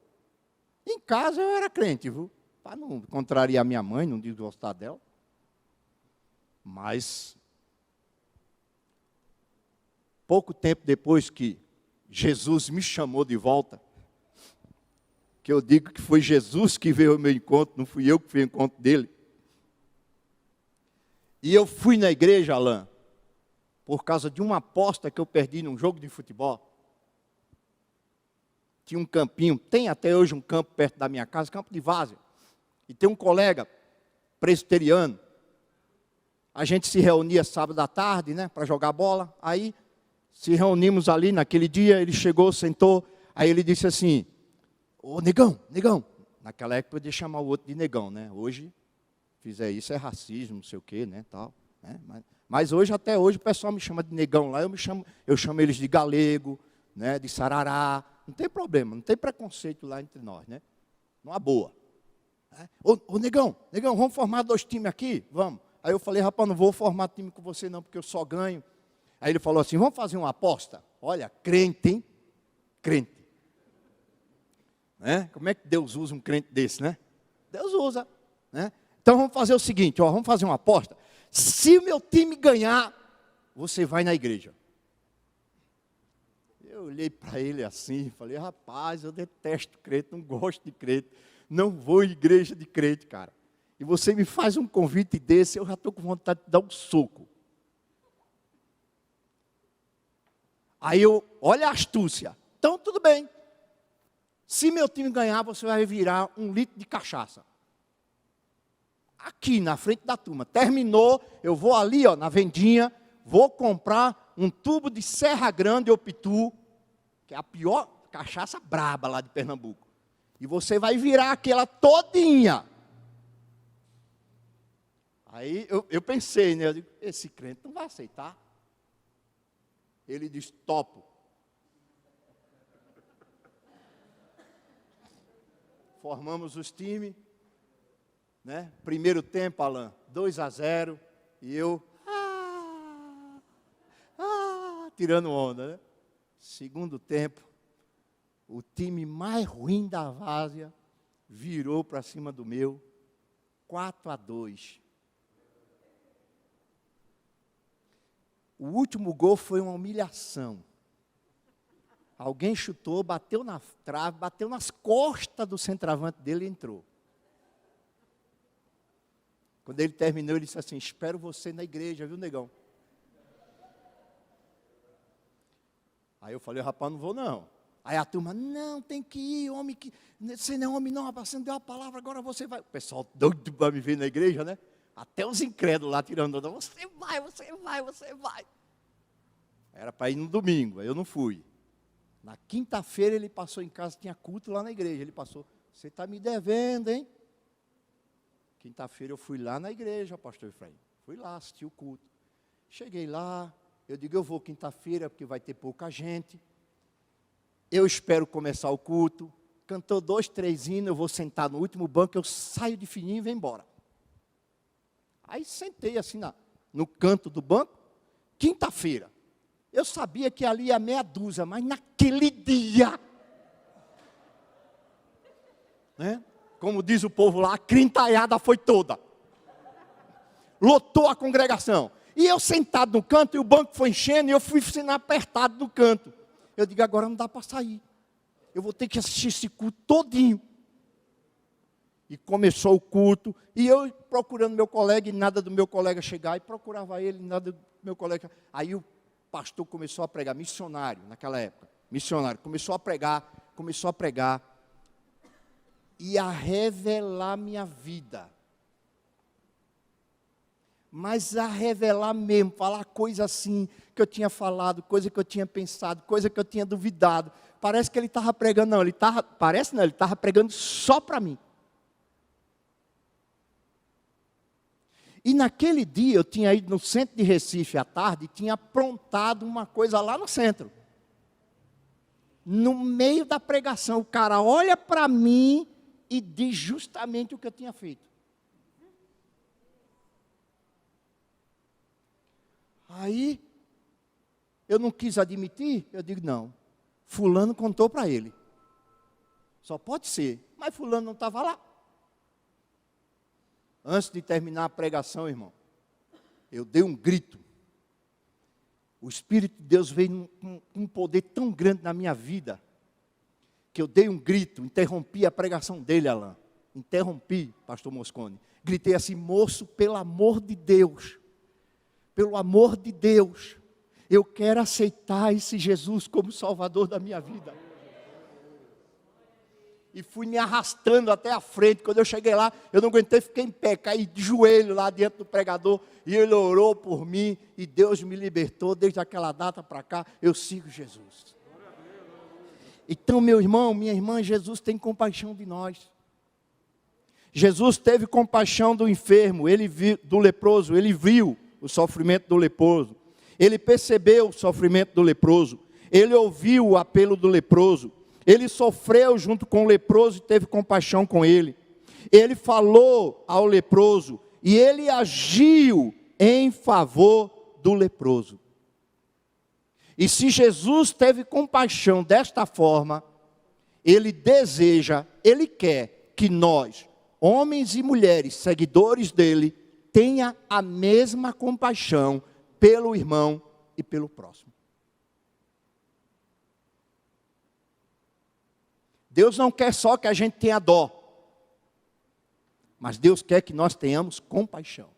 em casa eu era crente, viu? Para não contrariar minha mãe, não desgostar dela. Mas, pouco tempo depois que Jesus me chamou de volta, que eu digo que foi Jesus que veio ao meu encontro, não fui eu que fui ao encontro dele. E eu fui na igreja, Alain, por causa de uma aposta que eu perdi num jogo de futebol. Tinha um campinho, tem até hoje um campo perto da minha casa, campo de várzea. E tem um colega presbiteriano. A gente se reunia sábado à tarde, né, para jogar bola. Aí se reunimos ali naquele dia, ele chegou, sentou, aí ele disse assim: ô negão. Naquela época eu podia chamar o outro de negão, né? Hoje fizer isso é racismo, não sei o quê, né, tal, né? Mas hoje, até hoje, o pessoal me chama de negão lá, eu chamo eles de galego, né, de sarará, não tem problema, não tem preconceito lá entre nós, né? Numa boa. Né? Ô negão, vamos formar 2 times aqui? Vamos. Aí eu falei, rapaz, não vou formar time com você não, porque eu só ganho. Aí ele falou assim, vamos fazer uma aposta? Olha, crente, hein? Crente. Né? Como é que Deus usa um crente desse, né? Deus usa, né? Então vamos fazer o seguinte, ó, vamos fazer uma aposta. Se o meu time ganhar, você vai na igreja. Eu olhei para ele assim, falei, rapaz, eu detesto crente, não gosto de crente, não vou em igreja de crente, cara. E você me faz um convite desse, eu já estou com vontade de dar um soco. Aí olha a astúcia. Então tudo bem. Se meu time ganhar, você vai virar 1 litro de cachaça. Aqui na frente da turma. Terminou, eu vou ali, ó, na vendinha, vou comprar um tubo de Serra Grande ou Pitu, que é a pior cachaça braba lá de Pernambuco. E você vai virar aquela todinha. Aí eu pensei, né? Eu digo, esse crente não vai aceitar. Ele disse, topo. Formamos os times, né? Primeiro tempo, Alain, 2-0, e eu, tirando onda, né? Segundo tempo, o time mais ruim da várzea virou para cima do meu, 4-2. O último gol foi uma humilhação. Alguém chutou, bateu na trave, bateu nas costas do centroavante dele e entrou. Quando ele terminou, ele disse assim, espero você na igreja, viu, negão? Aí eu falei, rapaz, não vou não. Aí a turma, não, tem que ir, homem, que você não é homem não, rapaz, você não deu a palavra, agora você vai. O pessoal doido para me ver na igreja, né? Até os incrédulos lá tirando onda, você vai, você vai, você vai. Era para ir no domingo, aí eu não fui. Na quinta-feira ele passou em casa, tinha culto lá na igreja, ele passou, você está me devendo, hein? Quinta-feira eu fui lá na igreja, pastor Efraim, fui lá, assisti o culto. Cheguei lá, eu digo, eu vou quinta-feira, porque vai ter pouca gente. Eu espero começar o culto. Cantou 2, 3 hinos, eu vou sentar no último banco, eu saio de fininho e venho embora. Aí sentei assim no canto do banco, quinta-feira. Eu sabia que ali ia meia dúzia, mas naquele dia, né? Como diz o povo lá, a crentaiada foi toda. Lotou a congregação. E eu sentado no canto, e o banco foi enchendo, e eu fui sendo apertado no canto. Eu digo, agora não dá para sair. Eu vou ter que assistir esse culto todinho. E começou o culto, e eu procurando meu colega, e nada do meu colega chegar, e procurava ele, e nada do meu colega. Aí o pastor começou a pregar, missionário, naquela época, missionário, começou a pregar, e a revelar minha vida. Mas a revelar mesmo, falar coisa assim, que eu tinha falado, coisa que eu tinha pensado, coisa que eu tinha duvidado. Parece que ele estava pregando, ele estava pregando só para mim. E naquele dia eu tinha ido no centro de Recife à tarde e tinha aprontado uma coisa lá no centro. No meio da pregação, o cara olha para mim e diz justamente o que eu tinha feito. Aí, eu não quis admitir, eu digo, não, fulano contou para ele. Só pode ser, mas fulano não estava lá. Antes de terminar a pregação, irmão, eu dei um grito. O Espírito de Deus veio com um poder tão grande na minha vida, que eu dei um grito, interrompi a pregação dele, Alain. Interrompi, pastor Moscone. Gritei assim, moço, pelo amor de Deus, eu quero aceitar esse Jesus como Salvador da minha vida. E fui me arrastando até a frente. Quando eu cheguei lá, eu não aguentei, fiquei em pé, caí de joelho lá diante do pregador, e ele orou por mim, e Deus me libertou. Desde aquela data para cá, eu sigo Jesus. Então, meu irmão, minha irmã, Jesus tem compaixão de nós. Jesus teve compaixão do enfermo, do leproso, ele viu o sofrimento do leproso, ele percebeu o sofrimento do leproso, ele ouviu o apelo do leproso, ele sofreu junto com o leproso e teve compaixão com ele, ele falou ao leproso e ele agiu em favor do leproso. E se Jesus teve compaixão desta forma, ele deseja, ele quer que nós, homens e mulheres, seguidores dele, tenha a mesma compaixão pelo irmão e pelo próximo. Deus não quer só que a gente tenha dó, mas Deus quer que nós tenhamos compaixão.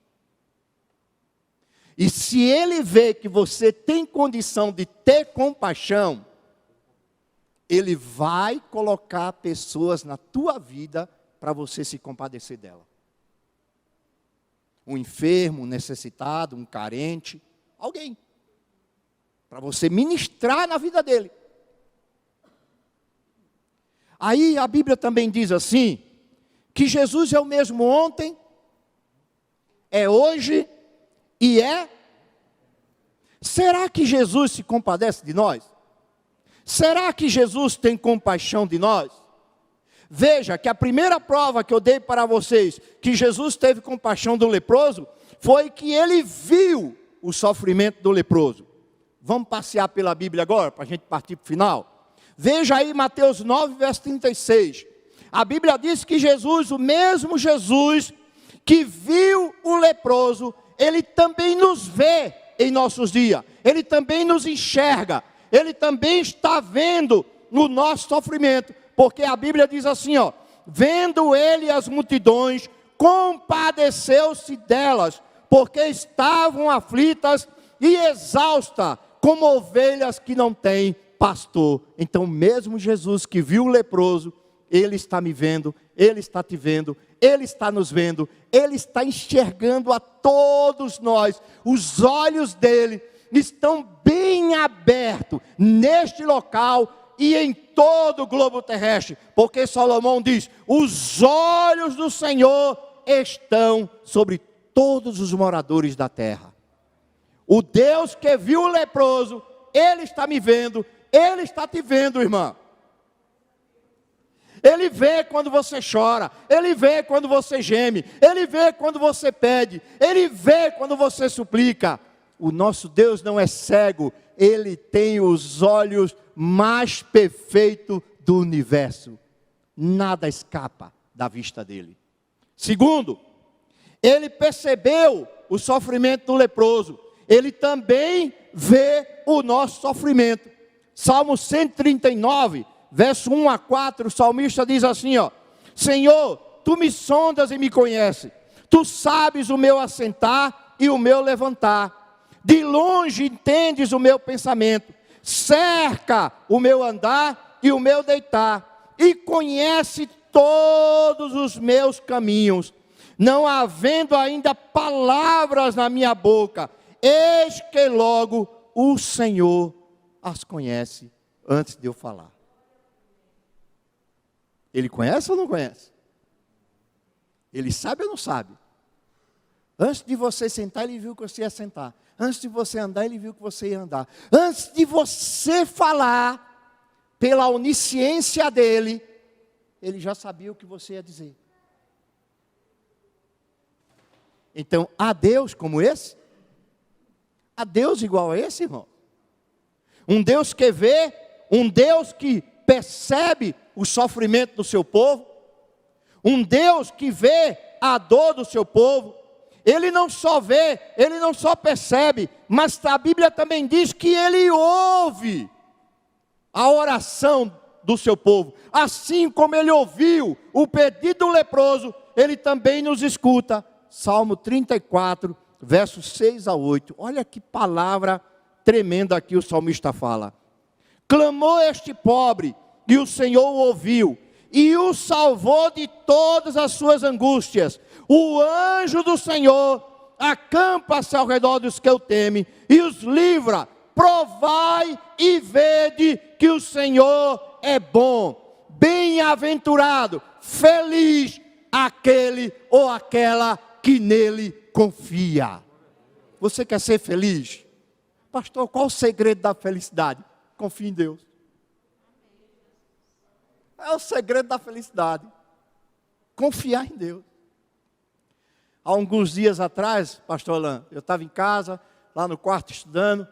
E se Ele vê que você tem condição de ter compaixão, Ele vai colocar pessoas na tua vida para você se compadecer dela. Um enfermo, um necessitado, um carente, alguém. Para você ministrar na vida dele. Aí a Bíblia também diz assim, que Jesus é o mesmo ontem, é hoje e é Será que Jesus se compadece de nós? Será que Jesus tem compaixão de nós? Veja que a primeira prova que eu dei para vocês, que Jesus teve compaixão do leproso, foi que ele viu o sofrimento do leproso. Vamos passear pela Bíblia agora, para a gente partir para o final? Veja aí Mateus 9, verso 36. A Bíblia diz que Jesus, o mesmo Jesus que viu o leproso, ele também nos vê em nossos dias. Ele também nos enxerga. Ele também está vendo no nosso sofrimento. Porque a Bíblia diz assim, ó: vendo ele as multidões, compadeceu-se delas, porque estavam aflitas e exaustas, como ovelhas que não têm pastor. Então mesmo Jesus que viu o leproso, ele está me vendo, ele está te vendo, ele está nos vendo, ele está enxergando a todos nós. Os olhos dele estão bem abertos neste local e em todo o globo terrestre, porque Salomão diz: os olhos do Senhor estão sobre todos os moradores da terra. O Deus que viu o leproso, ele está me vendo, ele está te vendo, irmã. Ele vê quando você chora, ele vê quando você geme, ele vê quando você pede, ele vê quando você suplica. O nosso Deus não é cego, ele tem os olhos mais perfeitos do universo. Nada escapa da vista dele. Segundo, ele percebeu o sofrimento do leproso. Ele também vê o nosso sofrimento. Salmo 139, verso 1 a 4, o salmista diz assim, ó: Senhor, tu me sondas e me conheces. Tu sabes o meu assentar e o meu levantar. De longe entendes o meu pensamento. Cerca o meu andar e o meu deitar. E conhece todos os meus caminhos. Não havendo ainda palavras na minha boca, eis que logo o Senhor as conhece antes de eu falar. Ele conhece ou não conhece? Ele sabe ou não sabe? Antes de você sentar, ele viu que você ia sentar. Antes de você andar, ele viu que você ia andar. Antes de você falar, pela onisciência dele, ele já sabia o que você ia dizer. Então, há Deus como esse? Há Deus igual a esse, irmão? Um Deus que vê, um Deus que percebe o sofrimento do seu povo, um Deus que vê a dor do seu povo. Ele não só vê, ele não só percebe, mas a Bíblia também diz que ele ouve a oração do seu povo. Assim como ele ouviu o pedido do leproso, ele também nos escuta. Salmo 34, versos 6 a 8. Olha que palavra tremenda aqui o salmista fala. Clamou este pobre, e o Senhor o ouviu, e o salvou de todas as suas angústias. O anjo do Senhor acampa-se ao redor dos que o temem, e os livra. Provai e vede que o Senhor é bom. Bem-aventurado, feliz aquele ou aquela que nele confia. Você quer ser feliz? Pastor, qual o segredo da felicidade? Confie em Deus. É o segredo da felicidade. Confiar em Deus. Há alguns dias atrás, pastor Alain, eu estava em casa, lá no quarto estudando,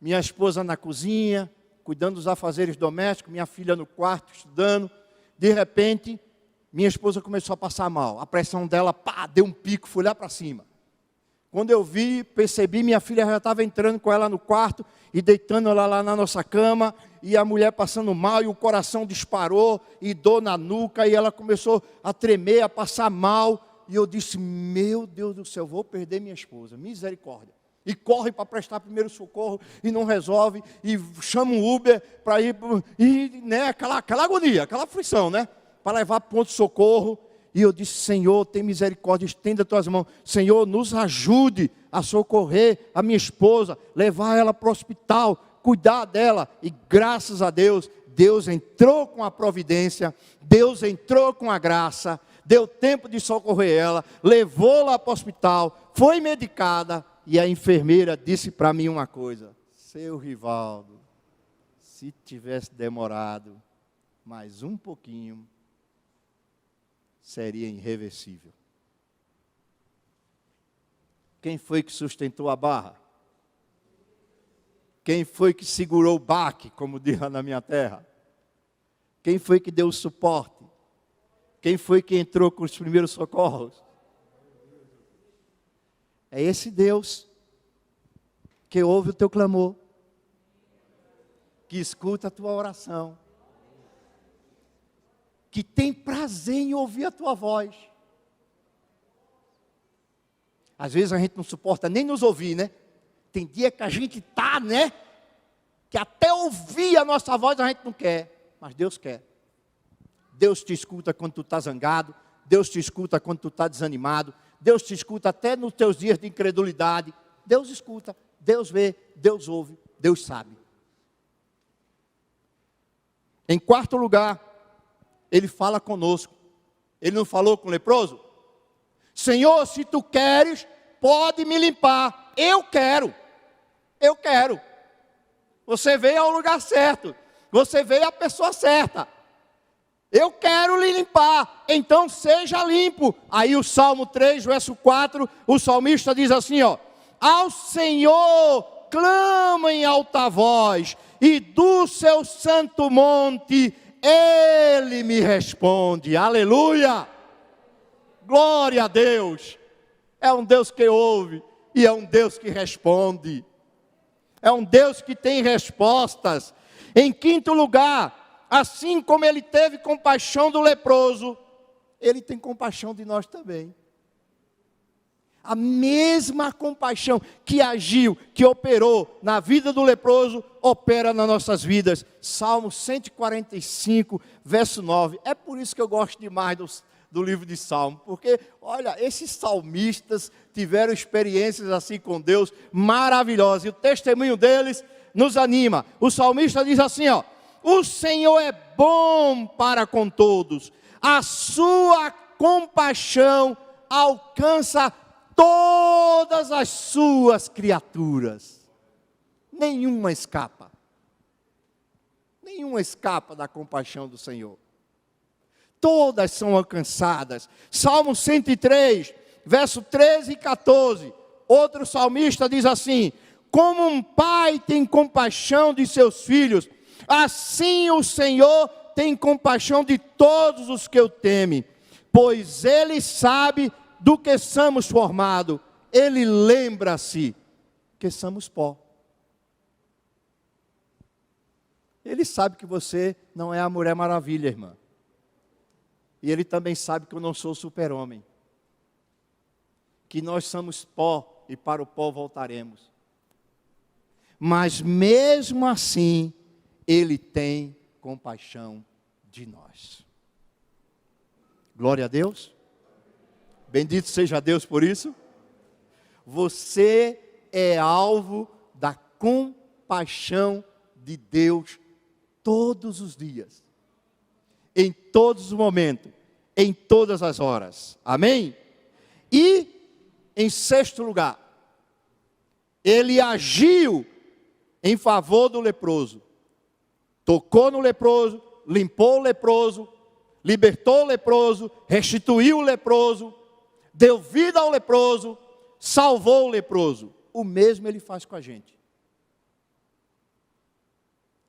minha esposa na cozinha, cuidando dos afazeres domésticos, minha filha no quarto estudando. De repente, minha esposa começou a passar mal. A pressão dela, pá, deu um pico, fui lá para cima. Quando eu vi, percebi, minha filha já estava entrando com ela no quarto e deitando ela lá na nossa cama, e a mulher passando mal, e o coração disparou, e dor na nuca, e ela começou a tremer, a passar mal, e eu disse, meu Deus do céu, vou perder minha esposa, misericórdia. E corre para prestar primeiro socorro, e não resolve, e chama um Uber para ir, e né, aquela agonia, aquela aflição, né, para levar para o ponto de socorro. E eu disse, Senhor, tem misericórdia, estenda as tuas mãos. Senhor, nos ajude a socorrer a minha esposa, levar ela para o hospital, cuidar dela. E graças a Deus, Deus entrou com a providência, Deus entrou com a graça, deu tempo de socorrer ela, levou-la para o hospital, foi medicada e a enfermeira disse para mim uma coisa: seu Rivaldo, se tivesse demorado mais um pouquinho, seria irreversível. Quem foi que sustentou a barra? Quem foi que segurou o baque, como diz lá na minha terra? Quem foi que deu o suporte? Quem foi que entrou com os primeiros socorros? É esse Deus que ouve o teu clamor, que escuta a tua oração, que tem prazer em ouvir a tua voz. Às vezes a gente não suporta nem nos ouvir, né? Tem dia que a gente está, né? Que até ouvir a nossa voz a gente não quer, mas Deus quer. Deus te escuta quando tu está zangado, Deus te escuta quando tu está desanimado, Deus te escuta até nos teus dias de incredulidade. Deus escuta, Deus vê, Deus ouve, Deus sabe. Em quarto lugar, Ele fala conosco. Ele não falou com o leproso? Senhor, se tu queres, pode me limpar. Eu quero. Você veio ao lugar certo. Você veio à pessoa certa. Eu quero lhe limpar, então seja limpo. Aí o Salmo 3, verso 4, o salmista diz assim, ó: ao Senhor clama em alta voz, e do seu santo monte Ele me responde. Aleluia! Glória a Deus! É um Deus que ouve, e é um Deus que responde. É um Deus que tem respostas. Em quinto lugar, assim como Ele teve compaixão do leproso, Ele tem compaixão de nós também. A mesma compaixão que agiu, que operou na vida do leproso, opera nas nossas vidas. Salmo 145, verso 9. É por isso que eu gosto demais do livro de Salmo, porque, olha, esses salmistas tiveram experiências assim com Deus maravilhosas, e o testemunho deles nos anima. O salmista diz assim, ó: o Senhor é bom para com todos, a sua compaixão alcança todas as suas criaturas. Nenhuma escapa da compaixão do Senhor. Todas são alcançadas. Salmo 103, verso 13 e 14. Outro salmista diz assim: como um pai tem compaixão de seus filhos, assim o Senhor tem compaixão de todos os que o temem, pois Ele sabe do que somos formados, Ele lembra-se que somos pó. Ele sabe que você não é a Mulher Maravilha, irmã. E Ele também sabe que eu não sou super-homem. Que nós somos pó e para o pó voltaremos. Mas mesmo assim, Ele tem compaixão de nós. Glória a Deus. Bendito seja Deus por isso. Você é alvo da compaixão de Deus todos os dias, em todos os momentos, em todas as horas. Amém? E, em sexto lugar, Ele agiu em favor do leproso. Tocou no leproso, limpou o leproso, libertou o leproso, restituiu o leproso, deu vida ao leproso, salvou o leproso. O mesmo Ele faz com a gente.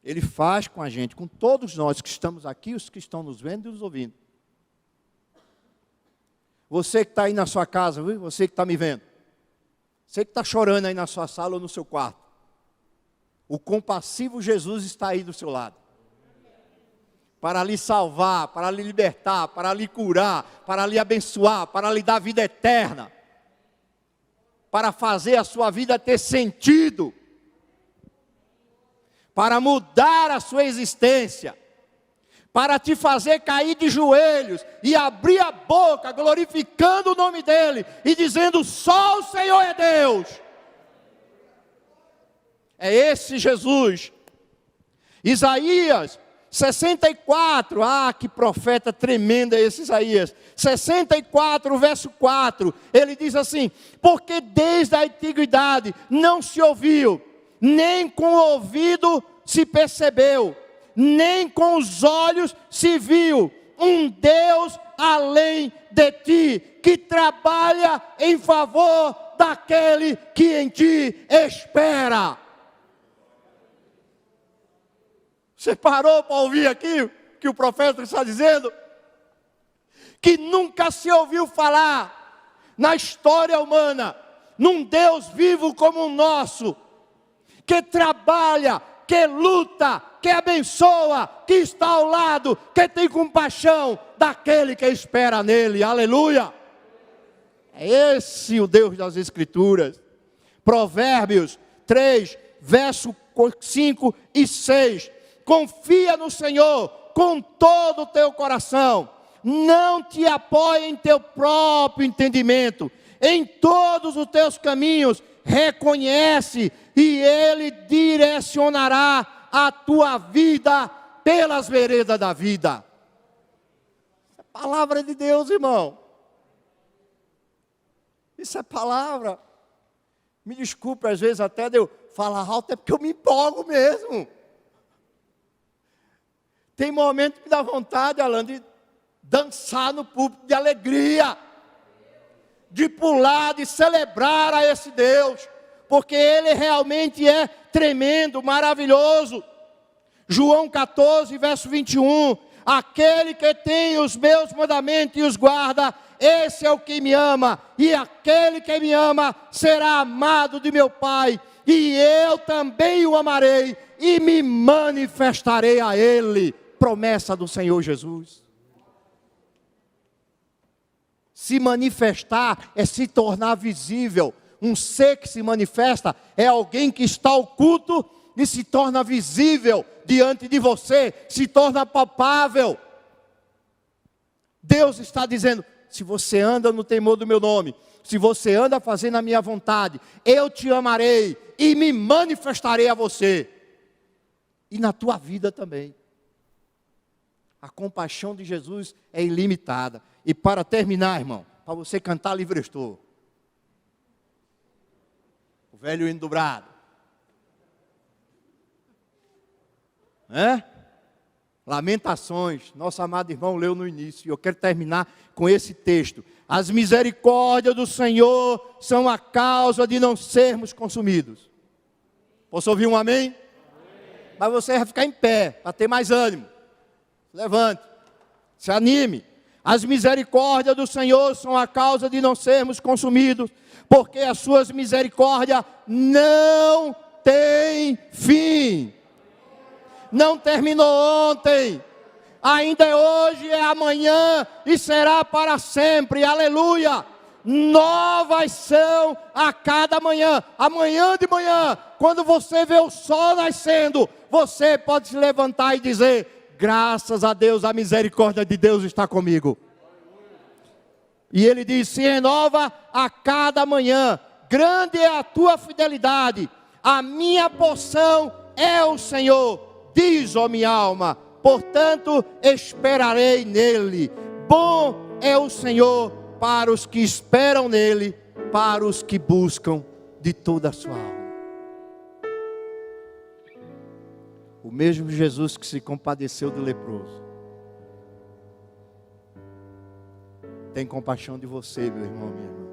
Ele faz com a gente, com todos nós que estamos aqui, os que estão nos vendo e nos ouvindo. Você que está aí na sua casa, viu? Você que está me vendo. Você que está chorando aí na sua sala ou no seu quarto. O compassivo Jesus está aí do seu lado. Para lhe salvar, para lhe libertar, para lhe curar, para lhe abençoar, para lhe dar vida eterna. Para fazer a sua vida ter sentido. Para mudar a sua existência, para te fazer cair de joelhos e abrir a boca, glorificando o nome dEle e dizendo: só o Senhor é Deus. É esse Jesus. Isaías, 64, que profeta tremendo é esse Isaías. 64, verso 4, ele diz assim: porque desde a antiguidade não se ouviu, nem com o ouvido se percebeu, nem com os olhos se viu, um Deus além de ti, que trabalha em favor daquele que em ti espera. Você parou para ouvir aqui o que o profeta está dizendo? Que nunca se ouviu falar na história humana num Deus vivo como o nosso, que trabalha, que luta, que abençoa, que está ao lado, que tem compaixão daquele que espera nele. Aleluia! É esse o Deus das Escrituras. Provérbios 3, verso 5 e 6. Confia no Senhor com todo o teu coração. Não te apoie em teu próprio entendimento. Em todos os teus caminhos reconhece, e Ele direcionará a tua vida pelas veredas da vida. Isso é palavra de Deus, irmão. Isso é palavra. Me desculpe, às vezes até de eu falar alto, é porque eu me empolgo mesmo. Tem momento que dá vontade, Alan, de dançar no púlpito de alegria, de pular, de celebrar a esse Deus, porque Ele realmente é tremendo, maravilhoso. João 14, verso 21, aquele que tem os meus mandamentos e os guarda, esse é o que me ama, e aquele que me ama será amado de meu Pai, e eu também o amarei, e me manifestarei a Ele. Promessa do Senhor Jesus. Se manifestar é se tornar visível. Um ser que se manifesta é alguém que está oculto e se torna visível diante de você, se torna palpável. Deus está dizendo: se você anda no temor do meu nome, se você anda fazendo a minha vontade, eu te amarei e me manifestarei a você. E na tua vida também. A compaixão de Jesus é ilimitada. E para terminar, irmão, para você cantar livre estou. O velho hino do brado. Lamentações, nosso amado irmão leu no início. E eu quero terminar com esse texto. As misericórdias do Senhor são a causa de não sermos consumidos. Posso ouvir um amém? Amém. Mas você vai ficar em pé, para ter mais ânimo. Levante, se anime. As misericórdias do Senhor são a causa de não sermos consumidos, porque as suas misericórdias não têm fim. Não terminou ontem, ainda é hoje, é amanhã e será para sempre. Aleluia! Novas são a cada manhã. Amanhã de manhã, quando você vê o sol nascendo, você pode se levantar e dizer: graças a Deus, a misericórdia de Deus está comigo. E ele diz: se renova a cada manhã, grande é a tua fidelidade, a minha porção é o Senhor, diz, ó minha alma, portanto esperarei nele. Bom é o Senhor para os que esperam nele, para os que buscam de toda a sua alma. O mesmo Jesus que se compadeceu do leproso tem compaixão de você, meu irmão, minha irmã.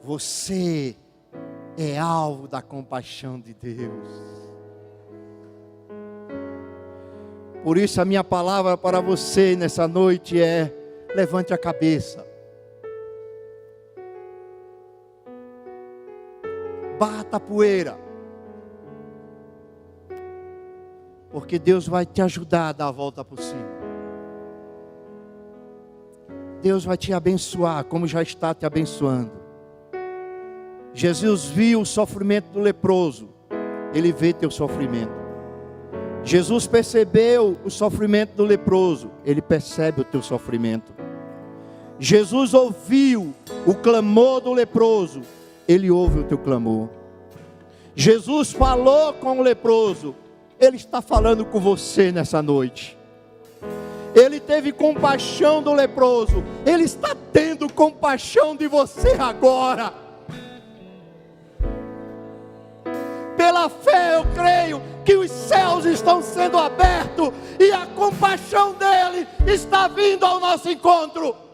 Você é alvo da compaixão de Deus. Por isso a minha palavra para você nessa noite é: levante a cabeça, bata a poeira, porque Deus vai te ajudar a dar a volta por cima. Deus vai te abençoar, como já está te abençoando. Jesus viu o sofrimento do leproso, Ele vê teu sofrimento. Jesus percebeu o sofrimento do leproso, Ele percebe o teu sofrimento. Jesus ouviu o clamor do leproso, Ele ouve o teu clamor. Jesus falou com o leproso, Ele está falando com você nessa noite. Ele teve compaixão do leproso. Ele está tendo compaixão de você agora. Pela fé eu creio que os céus estão sendo abertos e a compaixão dele está vindo ao nosso encontro.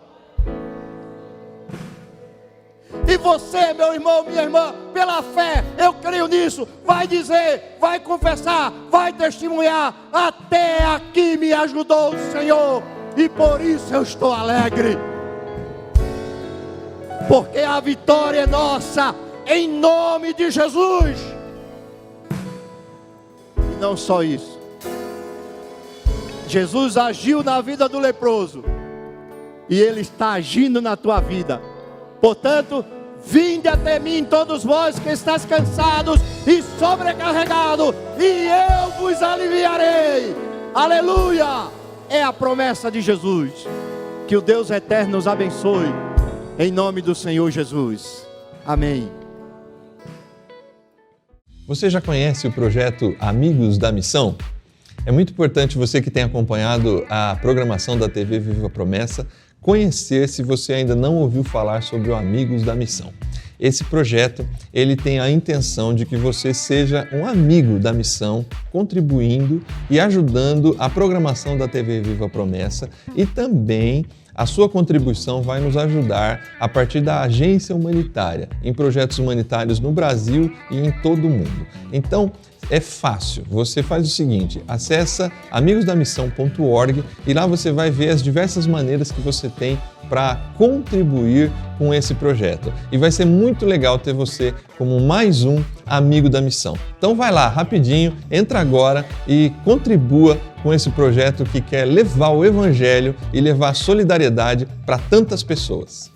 E você, meu irmão, minha irmã, pela fé, eu creio nisso, vai dizer, vai confessar, vai testemunhar, até aqui me ajudou o Senhor, e por isso eu estou alegre, porque a vitória é nossa, em nome de Jesus. E não só isso, Jesus agiu na vida do leproso, e Ele está agindo na tua vida. Portanto, vinde até mim todos vós que estáis cansados e sobrecarregados, e eu vos aliviarei. Aleluia! É a promessa de Jesus. Que o Deus eterno nos abençoe, em nome do Senhor Jesus. Amém. Você já conhece o projeto Amigos da Missão? É muito importante você que tem acompanhado a programação da TV Viva Promessa conhecer, se você ainda não ouviu falar sobre o Amigos da Missão. Esse projeto, ele tem a intenção de que você seja um amigo da missão, contribuindo e ajudando a programação da TV Viva Promessa, e também a sua contribuição vai nos ajudar a partir da agência humanitária, em projetos humanitários no Brasil e em todo o mundo. Então, é fácil, você faz o seguinte, acessa amigosdamissão.org e lá você vai ver as diversas maneiras que você tem para contribuir com esse projeto. E vai ser muito legal ter você como mais um amigo da missão. Então vai lá, rapidinho, entra agora e contribua com esse projeto que quer levar o Evangelho e levar a solidariedade para tantas pessoas.